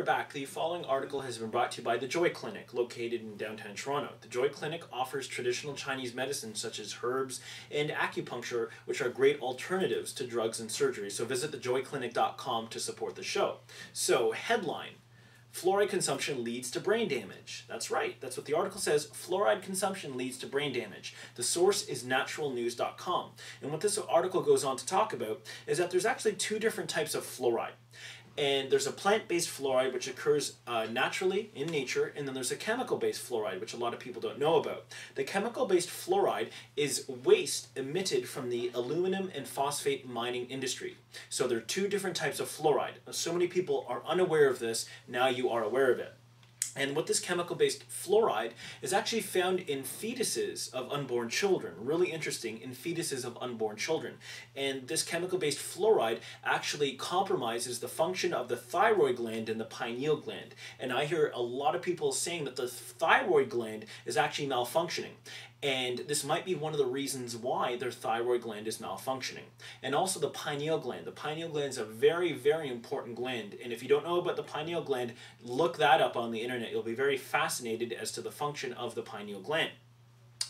are back. The following article has been brought to you by the Joy Clinic, located in downtown Toronto. The Joy Clinic offers traditional Chinese medicine such as herbs and acupuncture, which are great alternatives to drugs and surgery. So visit thejoyclinic.com to support the show. So, headline: fluoride consumption leads to brain damage. That's right. That's what the article says. Fluoride consumption leads to brain damage. The source is naturalnews.com. And what this article goes on to talk about is that there's actually two different types of fluoride. And there's a plant-based fluoride which occurs naturally in nature, and then there's a chemical-based fluoride, which a lot of people don't know about. The chemical-based fluoride is waste emitted from the aluminum and phosphate mining industry. So there are two different types of fluoride. So many people are unaware of this. Now you are aware of it. And what this chemical-based fluoride is actually found in fetuses of unborn children. Really interesting, in fetuses of unborn children. And this chemical-based fluoride actually compromises the function of the thyroid gland and the pineal gland. And I hear a lot of people saying that the thyroid gland is actually malfunctioning. And this might be one of the reasons why their thyroid gland is malfunctioning. And also the pineal gland. The pineal gland is a very, very important gland. And if you don't know about the pineal gland, look that up on the internet. You'll be very fascinated as to the function of the pineal gland.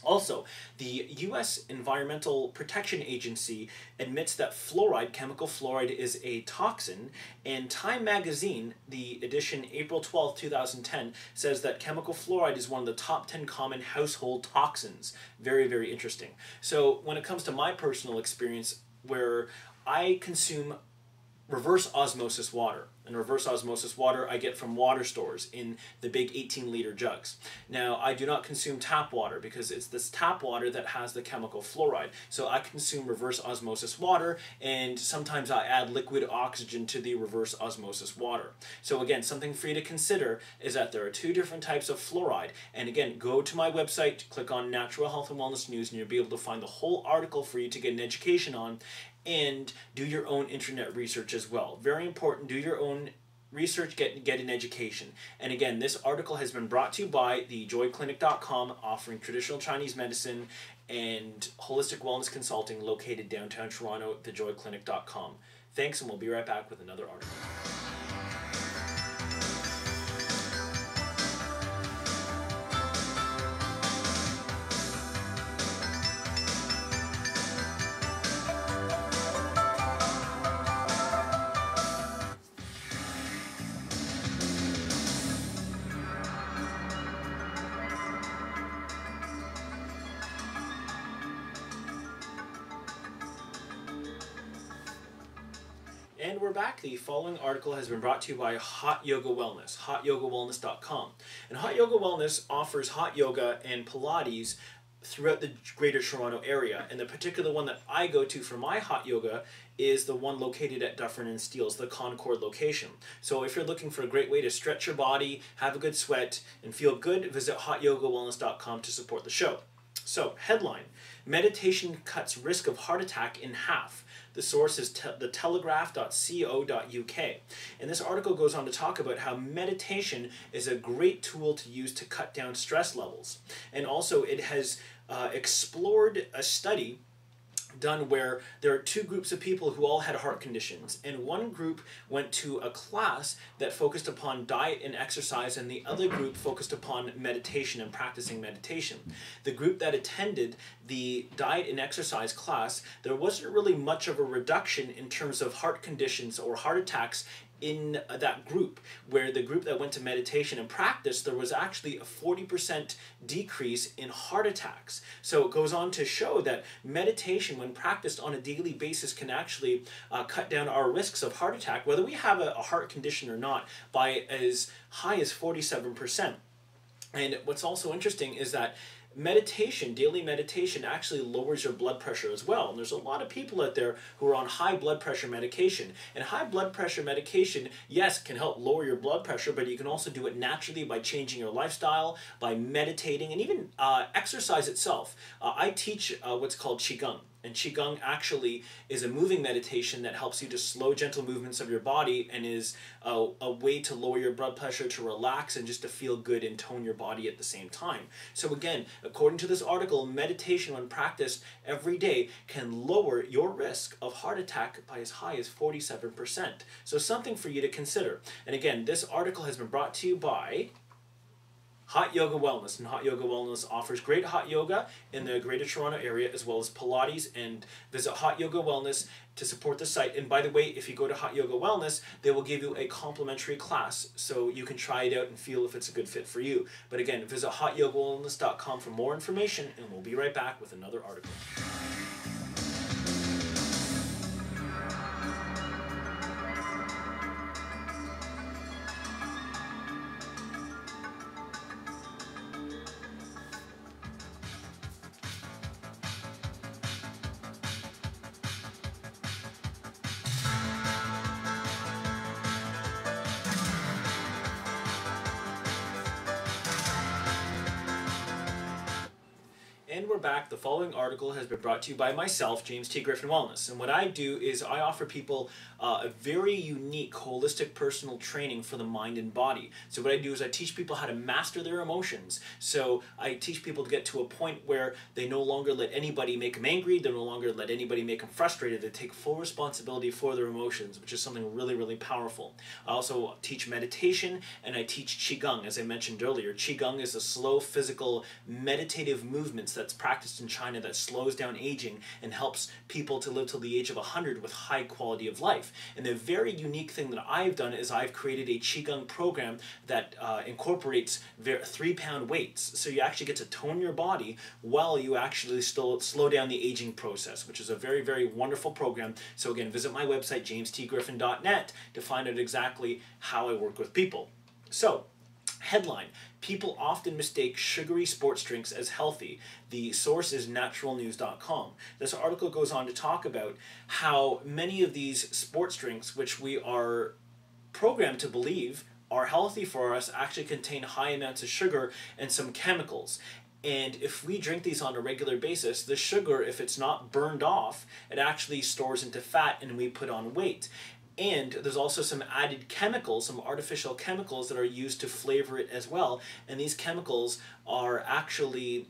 Also, the U.S. Environmental Protection Agency admits that fluoride, chemical fluoride, is a toxin, and Time magazine, the edition April 12, 2010, says that chemical fluoride is one of the top 10 common household toxins. Very, very interesting. So when it comes to my personal experience, where I consume reverse osmosis water. And reverse osmosis water I get from water stores in the big 18-liter jugs. Now, I do not consume tap water because it's this tap water that has the chemical fluoride. So I consume reverse osmosis water, and sometimes I add liquid oxygen to the reverse osmosis water. So again, something for you to consider is that there are two different types of fluoride. And again, go to my website, click on Natural Health and Wellness News, and you'll be able to find the whole article for you to get an education on, and do your own internet research as well. Very important, do your own research, get an education. And again, this article has been brought to you by thejoyclinic.com, offering traditional Chinese medicine and holistic wellness consulting, located downtown Toronto, thejoyclinic.com. Thanks, and we'll be right back with another article. And we're back. The following article has been brought to you by Hot Yoga Wellness, hotyogawellness.com. And Hot Yoga Wellness offers hot yoga and Pilates throughout the Greater Toronto area. And the particular one that I go to for my hot yoga is the one located at Dufferin and Steeles, the Concord location. So if you're looking for a great way to stretch your body, have a good sweat, and feel good, visit hotyogawellness.com to support the show. So, headline: meditation cuts risk of heart attack in half. The source is thetelegraph.co.uk. And this article goes on to talk about how meditation is a great tool to use to cut down stress levels. And also it has explored a study done where there are two groups of people who all had heart conditions, and one group went to a class that focused upon diet and exercise, and the other group focused upon meditation and practicing meditation. The group that attended the diet and exercise class, there wasn't really much of a reduction in terms of heart conditions or heart attacks in that group, where the group that went to meditation and practice, there was actually a 40% decrease in heart attacks. So it goes on to show that meditation, when practiced on a daily basis, can actually cut down our risks of heart attack, whether we have a heart condition or not, by as high as 47%. And what's also interesting is that meditation, daily meditation, actually lowers your blood pressure as well. And there's a lot of people out there who are on high blood pressure medication. And high blood pressure medication, yes, can help lower your blood pressure, but you can also do it naturally by changing your lifestyle, by meditating, and even exercise itself. I teach what's called Qigong. And Qigong actually is a moving meditation that helps you to slow gentle movements of your body and is a way to lower your blood pressure, to relax, and just to feel good and tone your body at the same time. So again, according to this article, meditation when practiced every day can lower your risk of heart attack by as high as 47%. So something for you to consider. And again, this article has been brought to you by Hot Yoga Wellness, and Hot Yoga Wellness offers great hot yoga in the Greater Toronto area as well as Pilates. And visit Hot Yoga Wellness to support the site. And by the way, if you go to Hot Yoga Wellness, they will give you a complimentary class so you can try it out and feel if it's a good fit for you. But again, visit hotyogawellness.com for more information, and we'll be right back with another article. And we're back. The following article has been brought to you by myself, James T. Griffin Wellness. And what I do is I offer people a very unique, holistic personal training for the mind and body. So what I do is I teach people how to master their emotions. So I teach people to get to a point where they no longer let anybody make them angry, they no longer let anybody make them frustrated, they take full responsibility for their emotions, which is something really, really powerful. I also teach meditation, and I teach Qigong, as I mentioned earlier. Qigong is a slow, physical, meditative movements that's practiced in China that slows down aging and helps people to live till the age of 100 with high quality of life. And the very unique thing that I've done is I've created a Qigong program that incorporates 3-pound weights. So you actually get to tone your body while you actually still slow down the aging process, which is a very, very wonderful program. So again, visit my website, jamestgriffin.net, to find out exactly how I work with people. So, headline: people often mistake sugary sports drinks as healthy. The source is naturalnews.com. This article goes on to talk about how many of these sports drinks, which we are programmed to believe are healthy for us, actually contain high amounts of sugar and some chemicals. And if we drink these on a regular basis, the sugar, if it's not burned off, it actually stores into fat and we put on weight. And there's also some added chemicals, some artificial chemicals that are used to flavor it as well. And these chemicals are actually,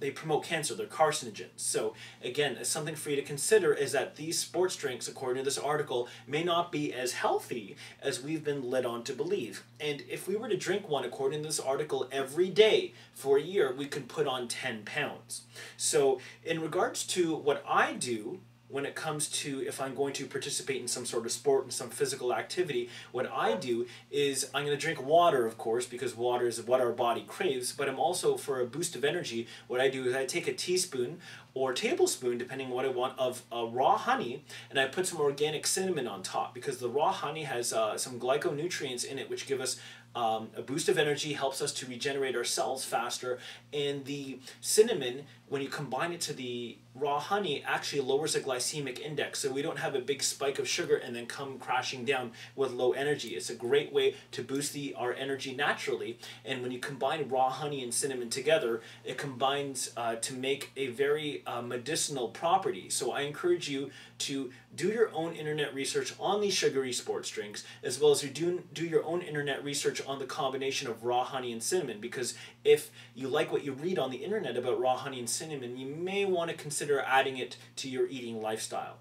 they promote cancer, they're carcinogens. So again, something for you to consider is that these sports drinks, according to this article, may not be as healthy as we've been led on to believe. And if we were to drink one, according to this article, every day for a year, we could put on 10 pounds. So in regards to what I do, when it comes to if I'm going to participate in some sort of sport and some physical activity, what I do is I'm going to drink water, of course, because water is what our body craves, but I'm also, for a boost of energy, what I do is I take a teaspoon or tablespoon, depending on what I want, of raw honey, and I put some organic cinnamon on top, because the raw honey has some glyconutrients in it which give us a boost of energy, helps us to regenerate our cells faster, and the cinnamon, when you combine it to the raw honey, actually lowers the glycemic index, so we don't have a big spike of sugar and then come crashing down with low energy. It's a great way to boost our energy naturally, and when you combine raw honey and cinnamon together, it combines to make a very medicinal property. So I encourage you to do your own internet research on these sugary sports drinks, as well as do your own internet research on the combination of raw honey and cinnamon, because if you like what you read on the internet about raw honey and cinnamon, you may want to consider adding it to your eating lifestyle.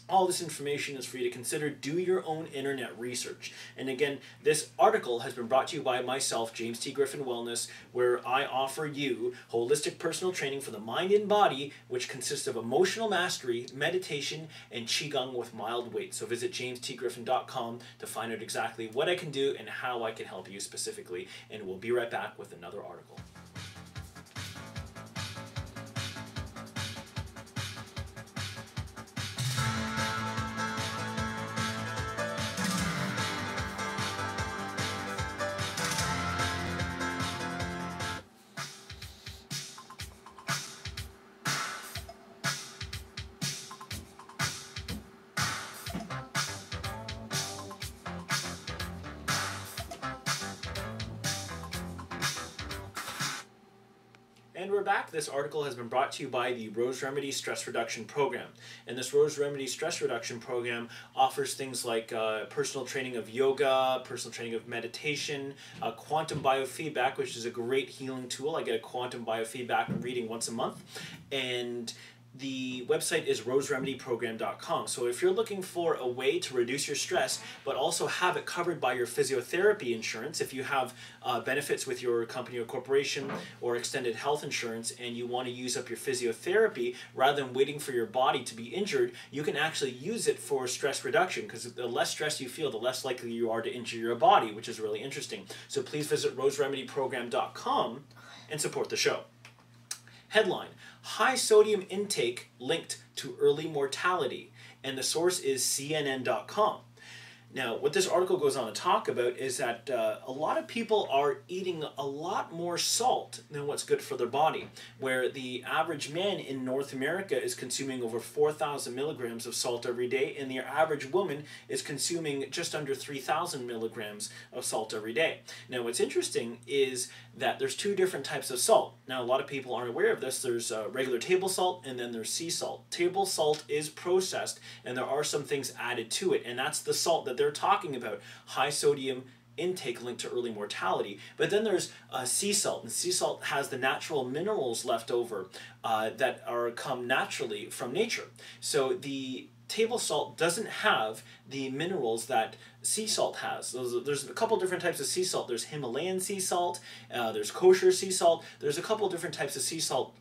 All this information is for you to consider. Do your own internet research. And again, this article has been brought to you by myself, James T. Griffin Wellness, where I offer you holistic personal training for the mind and body, which consists of emotional mastery, meditation, and Qigong with mild weight. So visit jamestgriffin.com to find out exactly what I can do and how I can help you specifically. And we'll be right back with another article. And we're back. This article has been brought to you by the Rose Remedy Stress Reduction Program. And this Rose Remedy Stress Reduction Program offers things like personal training of yoga, personal training of meditation, quantum biofeedback, which is a great healing tool. I get a quantum biofeedback reading once a month. And the website is roseremedyprogram.com. So if you're looking for a way to reduce your stress, but also have it covered by your physiotherapy insurance, if you have benefits with your company or corporation or extended health insurance and you want to use up your physiotherapy rather than waiting for your body to be injured, you can actually use it for stress reduction, because the less stress you feel, the less likely you are to injure your body, which is really interesting. So please visit roseremedyprogram.com and support the show. Headline: High sodium intake linked to early mortality, and the source is CNN.com. Now, what this article goes on to talk about is that a lot of people are eating a lot more salt than what's good for their body, where the average man in North America is consuming over 4,000 milligrams of salt every day, and the average woman is consuming just under 3,000 milligrams of salt every day. Now, what's interesting is that there's two different types of salt. Now, a lot of people aren't aware of this. There's regular table salt, and then there's sea salt. Table salt is processed, and there are some things added to it, and that's the salt that they're talking about, high sodium intake linked to early mortality. But then there's sea salt, and sea salt has the natural minerals left over that come naturally from nature. So the table salt doesn't have the minerals that sea salt has. There's a couple different types of sea salt. There's Himalayan sea salt, there's kosher sea salt. There's a couple different types of sea salt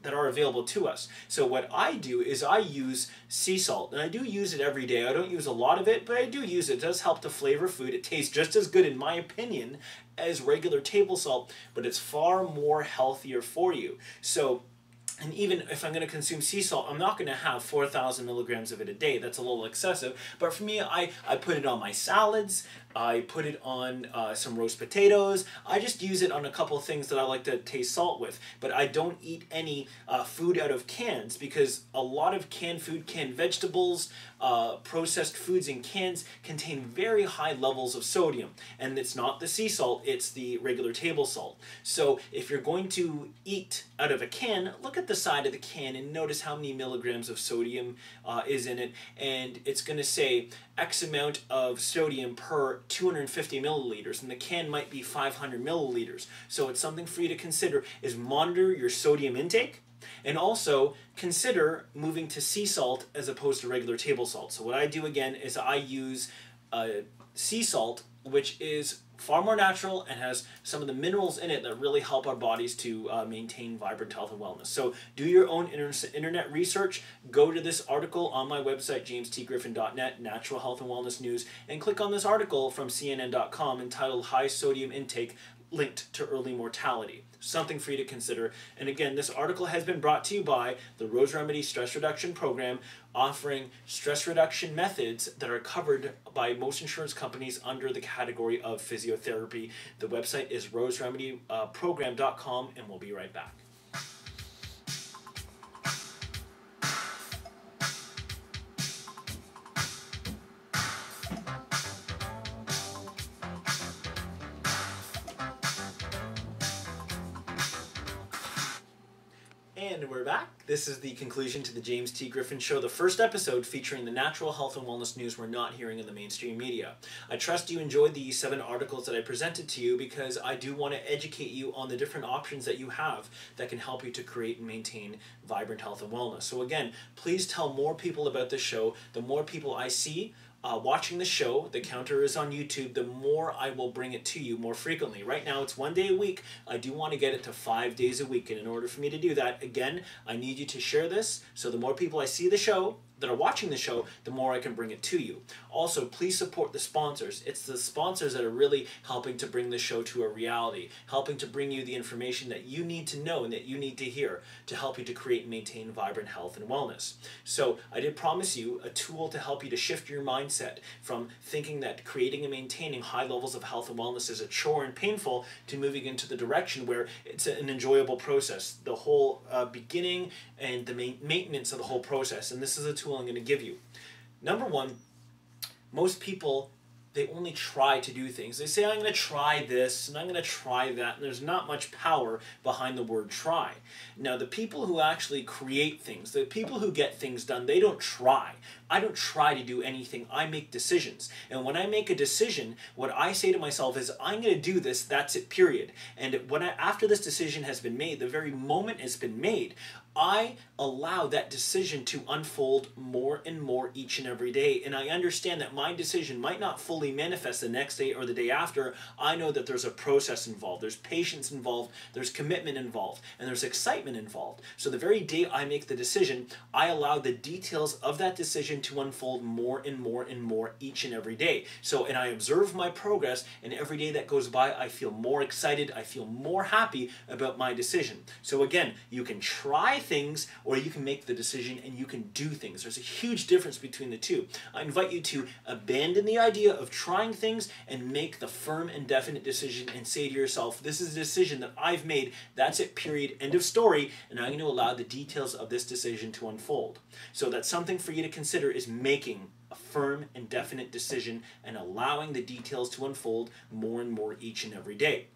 that are available to us. So what I do is I use sea salt, and I do use it every day. I don't use a lot of it, but I do use it. It does help to flavor food. It tastes just as good, in my opinion, as regular table salt, but it's far more healthier for you. So, and even if I'm going to consume sea salt, I'm not going to have 4,000 milligrams of it a day. That's a little excessive. But for me, I put it on my salads. I put it on some roast potatoes. I just use it on a couple of things that I like to taste salt with. But I don't eat any food out of cans, because a lot of canned food, canned vegetables, processed foods in cans contain very high levels of sodium. And it's not the sea salt, it's the regular table salt. So if you're going to eat out of a can, look at the side of the can and notice how many milligrams of sodium is in it. And it's going to say X amount of sodium per 250 milliliters, and the can might be 500 milliliters. So it's something for you to consider, is monitor your sodium intake, and also consider moving to sea salt as opposed to regular table salt. So what I do again is I use sea salt, which is far more natural and has some of the minerals in it that really help our bodies to maintain vibrant health and wellness. So do your own internet research. Go to this article on my website, jamestgriffin.net, Natural Health and Wellness News, and click on this article from CNN.com entitled High Sodium Intake Linked to Early Mortality. Something for you to consider. And again, this article has been brought to you by the Rose Remedy Stress Reduction Program, offering stress reduction methods that are covered by most insurance companies under the category of physiotherapy. The website is roseremedyprogram.com, and we'll be right back. And we're back. This is the conclusion to the James T. Griffin Show, the first episode featuring the natural health and wellness news we're not hearing in the mainstream media. I trust you enjoyed the 7 articles that I presented to you, because I do want to educate you on the different options that you have that can help you to create and maintain vibrant health and wellness. So again, please tell more people about this show. The more people I see watching the show, the counter is on YouTube, the more I will bring it to you more frequently. Right now it's 1 day a week. I do want to get it to 5 days a week, and in order for me to do that, again, I need you to share this, so the more people I see the show, that are watching the show, the more I can bring it to you. Also, please support the sponsors. It's the sponsors that are really helping to bring the show to a reality, helping to bring you the information that you need to know and that you need to hear to help you to create and maintain vibrant health and wellness. So I did promise you a tool to help you to shift your mindset from thinking that creating and maintaining high levels of health and wellness is a chore and painful, to moving into the direction where it's an enjoyable process, the whole beginning and the maintenance of the whole process. And this is a tool I'm going to give you. Number one, most people they only try to do things. They say, I'm going to try this and I'm going to try that, and there's not much power behind the word try. Now, the people who actually create things, the people who get things done, they don't try. I don't try to do anything. I make decisions. And when I make a decision, what I say to myself is, I'm going to do this, that's it, period. And after this decision has been made, the very moment it's been made, I allow that decision to unfold more and more each and every day. And I understand that my decision might not fully manifest the next day or the day after. I know that there's a process involved, there's patience involved, there's commitment involved, and there's excitement involved. So the very day I make the decision, I allow the details of that decision to unfold more and more and more each and every day. So, and I observe my progress, and every day that goes by, I feel more excited, I feel more happy about my decision. So again, you can try things, or you can make the decision and you can do things. There's a huge difference between the two. I invite you to abandon the idea of trying things and make the firm and definite decision and say to yourself, this is a decision that I've made, that's it, period, end of story, and I'm going to allow the details of this decision to unfold. So that's something for you to consider, is making a firm and definite decision and allowing the details to unfold more and more each and every day.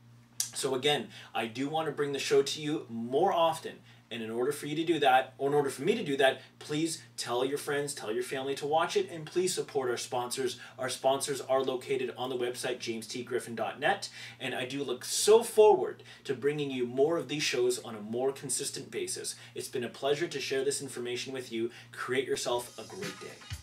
So again, I do want to bring the show to you more often. And in order for you to do that, or in order for me to do that, please tell your friends, tell your family to watch it, and please support our sponsors. Our sponsors are located on the website, jamestgriffin.net, and I do look so forward to bringing you more of these shows on a more consistent basis. It's been a pleasure to share this information with you. Create yourself a great day.